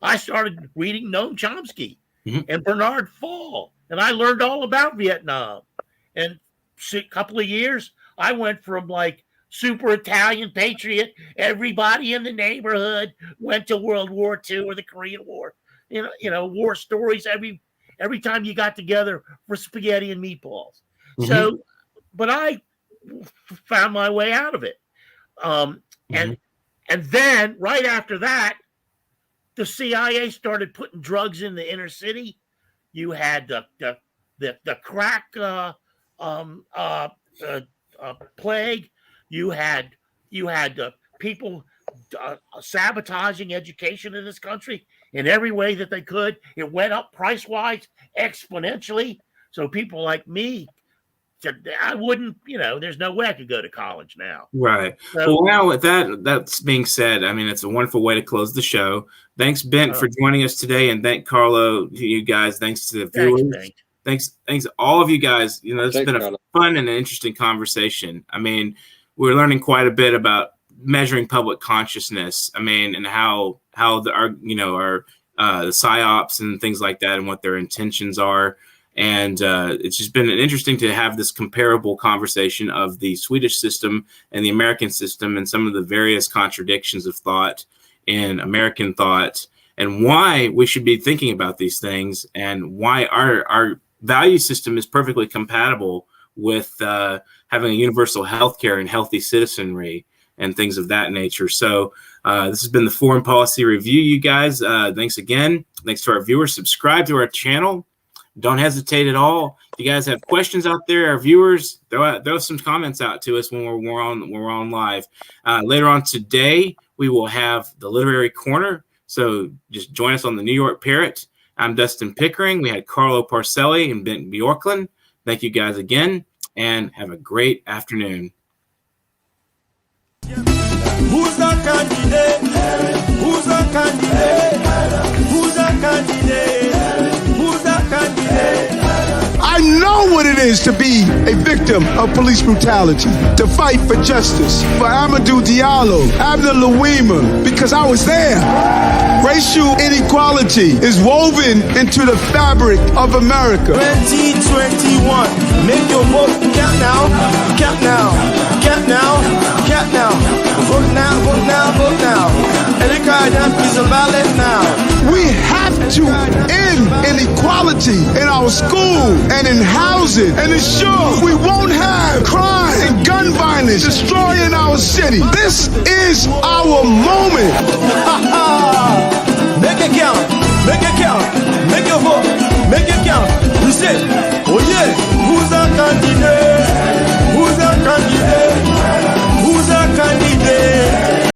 I started reading Noam Chomsky mm-hmm. and Bernard Fall, and I learned all about Vietnam. And a couple of years, I went from like super Italian patriot, everybody in the neighborhood went to World War II or the Korean War. You know, war stories every time you got together for spaghetti and meatballs. Mm-hmm. So, but I found my way out of it. And then right after that, the CIA started putting drugs in the inner city. You had the crack plague. You had people sabotaging education in this country in every way that they could. It went up price-wise exponentially. So people like me, I wouldn't, there's no way I could go to college now. Right. So, well, now with that's being said, I mean, it's a wonderful way to close the show. Thanks, Bengt, for joining us today, and thank Carlo, you guys. Thanks to the viewers. Thanks, all of you guys. It's been a fun and an interesting conversation. I mean, we're learning quite a bit about measuring public consciousness. I mean, and how our the psyops and things like that, and what their intentions are. And it's just been interesting to have this comparable conversation of the Swedish system and the American system, and some of the various contradictions of thought in American thought, and why we should be thinking about these things, and why our value system is perfectly compatible with having a universal healthcare and healthy citizenry and things of that nature. So this has been the Foreign Policy Review, you guys. Thanks again. Thanks to our viewers. Subscribe to our channel. Don't hesitate at all. If you guys have questions out there, our viewers, throw some comments out to us when we're on live. Later on today, we will have the Literary Corner. So just join us on the New York Parrot. I'm Dustin Pickering. We had Carlo Parcelli and Bengt Björklund. Thank you guys again, and have a great afternoon. Who's the candidate? Who's the candidate? Who's the candidate? Who's the candidate? I know what it is to be a victim of police brutality, to fight for justice, for Amadou Diallo, Abner Louima, because I was there. Racial inequality is woven into the fabric of America. 2021, make your vote count now, count now, count now, count now. Vote now, vote now, vote now. Any card is a ballot now. We have to end inequality in our school and in housing, and ensure we won't have crime and gun violence destroying our city. This is our